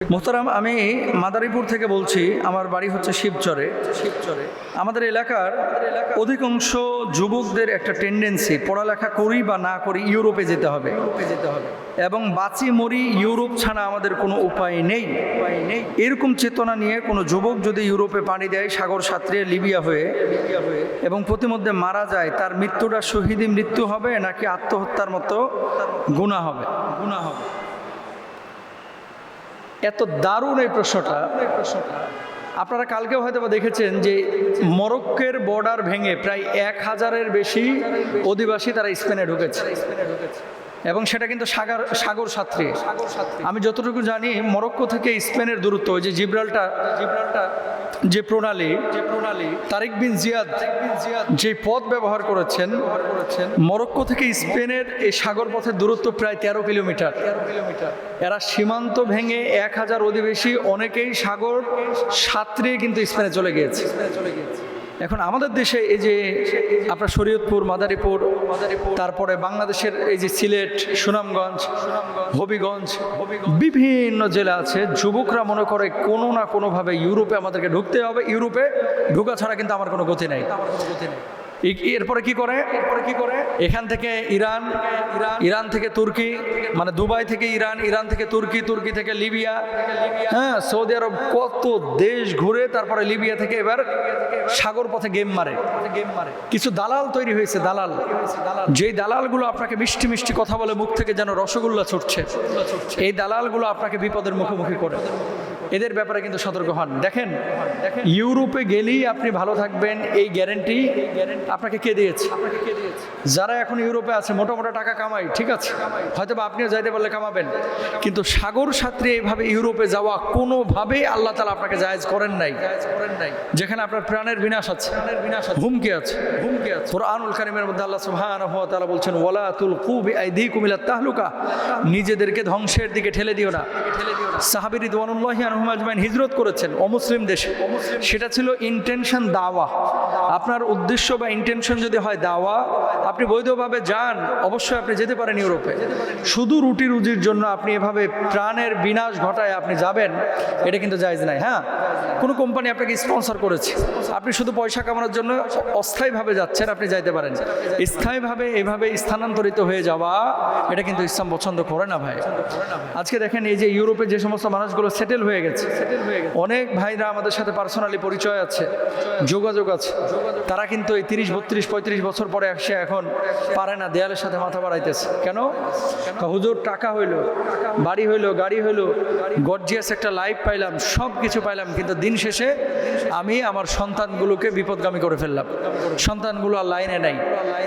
মোহতারাম, আমি মাদারীপুর থেকে বলছি। আমার বাড়ি হচ্ছে শিবচরে। আমাদের এলাকার অধিকাংশ যুবকদের একটা টেন্ডেন্সি, পড়ালেখা করি বা না করি ইউরোপে যেতে হবে এবং বাঁচি মরি ইউরোপ ছাড়া আমাদের কোনো উপায় নেই। এরকম চেতনা নিয়ে কোনো যুবক যদি ইউরোপে পাড়ি দেয় সাগর সাঁতরিয়ে লিবিয়া হয়ে এবং প্রতিমধ্যে মারা যায়, তার মৃত্যুটা শহীদি মৃত্যু হবে নাকি আত্মহত্যার মতো গুনাহ হবে? এত দারুণ এই প্রশ্নটা। আপনারা কালকেও হয়তো বা দেখেছেন যে মরক্কোর বর্ডার ভেঙে প্রায় 1000-এর বেশি অধিবাসী তারা স্পেনে ঢুকেছে এবং সেটা কিন্তু সাগর সাঁতরিয়ে। আমি যতটুকু জানি মরক্কো থেকে স্পেনের দূরত্ব, ওই যে জিব্রাল্টার যে প্রণালী তারিক বিন জিয়াদ যে পথ ব্যবহার করেছেন, মরক্কো থেকে স্পেনের এই সাগর পথের দূরত্ব প্রায় 13 কিলোমিটার। এরা সীমান্ত ভেঙে 1000 অধিবাসী অনেকেই সাগর সাঁতরিয়ে কিন্তু স্পেনে চলে গিয়েছে। এখন আমাদের দেশে এই যে আপনার শরীয়তপুর, মাদারীপুর, তারপরে বাংলাদেশের এই যে সিলেট, সুনামগঞ্জ, হবিগঞ্জ, বিভিন্ন জেলা আছে। যুবকরা মনে করে কোনো না কোনোভাবে ইউরোপে আমাদেরকে ঢুকতে হবে, ইউরোপে ঢোকা ছাড়া কিন্তু আমার কোনো গতি নাই। এরপরে কি করে এখান থেকে ইরান থেকে তুর্কি, মানে দুবাই থেকে ইরান থেকে তুর্কি থেকে লিবিয়া, হ্যাঁ, সৌদি আরব, কত দেশ ঘুরে তারপরে লিবিয়া থেকে এবার সাগর পথে গেম মারে। কিছু দালাল তৈরি হয়েছে, দালাল, যেই দালালগুলো আপনাকে মিষ্টি মিষ্টি কথা বলে মুখ থেকে যেন রসগোল্লা ছুটছে। এই দালালগুলো আপনাকে বিপদের মুখোমুখি করে। এদের ব্যাপারে কিন্তু সতর্ক হন। দেখেন, ইউরোপে গেলেই আপনি ভালো থাকবেন এই গ্যারেন্টি আপনাকে কে দিয়েছে? যারা এখন ইউরোপে আছে মোটা টাকা কামাই, ঠিক আছে, হয়তো বা আপনিও যাইতে পারলে কামাবেন, কিন্তু সাগর সাঁতরিয়ে এইভাবে ইউরোপে যাওয়া কোনোভাবেই আল্লাহ তাআলা আপনাকে জায়েজ করেন নাই। যেখানে আপনার প্রাণের বিনাশ আছে, হুমকি আছে। কুরআনুল কারীমের মধ্যে আল্লাহ সুবহানাহু ওয়া তাআলা বলছেন, ওয়ালা তুলকু বিআইদিকুম ইলাত তাহলুকা, নিজেদেরকে ধ্বংসের দিকে ঠেলে দিও না। সাহাবী রিদওয়ানুল্লাহি আনহুম আজমাইন হিজরত করেছেন অমুসলিম দেশে, সেটা ছিল ইন্টেনশন দাওয়া। আপনার উদ্দেশ্য বা ইন্টেনশন যদি হয় দাওয়া, আপনি বৈধভাবে যান, অবশ্যই আপনি যেতে পারেন ইউরোপে। শুধু রুটি রুজির জন্য আপনি এভাবে প্রাণের বিনাশ ঘটায় আপনি যাবেন, এটা কিন্তু জায়েজ নাই। হ্যাঁ, কোনো কোম্পানি আপনাকে স্পন্সর করেছে, আপনি শুধু পয়সা কামানোর জন্য অস্থায়ীভাবে যাচ্ছেন, আপনি যাইতে পারেন। স্থায়ীভাবে এভাবে স্থানান্তরিত হয়ে যাওয়া, এটা কিন্তু ইসলাম পছন্দ করে না ভাই। আজকে দেখেন, এই যে ইউরোপে যে সমস্ত মানুষগুলো সেটেল হয়ে গেছে, অনেক ভাইরা আমাদের সাথে পার্সোনালি পরিচয় আছে, যোগাযোগ আছে, তারা কিন্তু এই 30, 32, 35 বছর পরে আসে এখন পারে না, দেয়ালের সাথে মাথা বাড়াইতেছে। কেন? হুজুর, টাকা হইলো, বাড়ি হইলো, গাড়ি হইলো, গর্জিয়াস একটা লাইফ পাইলাম, সব কিছু পাইলাম, কিন্তু দিন শেষে আমি আমার সন্তানগুলোকে বিপদগামী করে ফেললাম। সন্তানগুলো আর লাইনে নাই।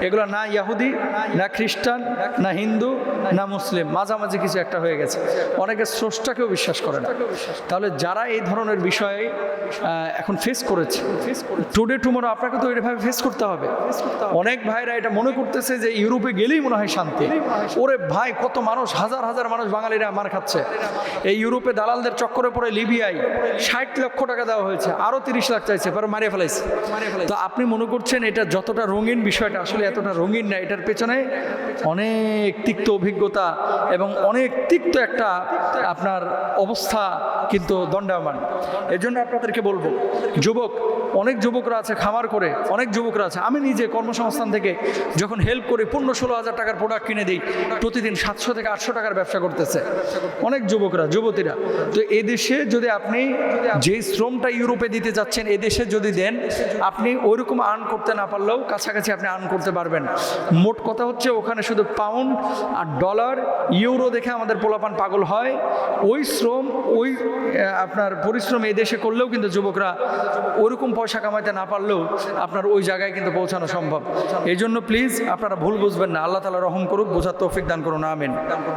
এগুলো না ইহুদি, না খ্রিস্টান, না হিন্দু, না মুসলিম, মাঝামাঝি কিছু একটা হয়ে গেছে। অনেকে স্রষ্টাকেও বিশ্বাস করে না। তাহলে যারা এই ধরনের বিষয়ে এখন ফেস করেছে, টুডে টুমরো আপনাকে তো এভাবে ফেস করতে হবে। অনেক ভাইরা এটা মনে করতেছে যে ইউরোপে গেলেই মনে হয় শান্তি। ওরে ভাই, কত মানুষ, হাজার মানুষ বাঙালিরা মার খাচ্ছে। এই ইউরোপে দালালদের চক্করে পড়ে লিবিয়ায় 60 লক্ষ টাকা দেওয়া হয়েছে, আরো 30 লাখ চাইছে, পরে মারিয়ে ফেলাইছে। তো আপনি মনে করছেন এটা যতটা রঙিন, বিষয়টা আসলে এতটা রঙিন না। এটার পেছনে অনেক তিক্ত অভিজ্ঞতা এবং অনেক তিক্ত একটা আপনার অবস্থা কিন্তু দণ্ডায়মান। এর জন্য আপনাদেরকে বলবো, অনেক যুবকরা আছে খামার করে, অনেক যুবকরা আছে, আমি নিজে কর্মসংস্থান থেকে যখন হেল্প করি 15-16 হাজার টাকার প্রোডাক্ট কিনে দিই, প্রতিদিন 700 থেকে 800 টাকার ব্যবসা করতেছে অনেক যুবকরা, যুবতীরা। তো এদেশে যদি আপনি যে শ্রমটা ইউরোপে দিতে যাচ্ছেন, এদেশে যদি দেন, আপনি ওইরকম আর্ন করতে না পারলেও কাছাকাছি আপনি আর্ন করতে পারবেন। মোট কথা হচ্ছে, ওখানে শুধু পাউন্ড আর ডলার, ইউরো দেখে আমাদের পোলাপান পাগল হয়। ওই শ্রম, ওই আপনার পরিশ্রম এদেশে করলেও কিন্তু যুবকরা ওইরকম পয়সা কামাইতে না পারলেও আপনার ওই জায়গায় কিন্তু পৌঁছানো সম্ভব। এই জন্য প্লিজ আপনারা ভুল বুঝবেন না। আল্লাহ তাআলা রহম করুক, বোঝার তৌফিক দান করুন, আমিন।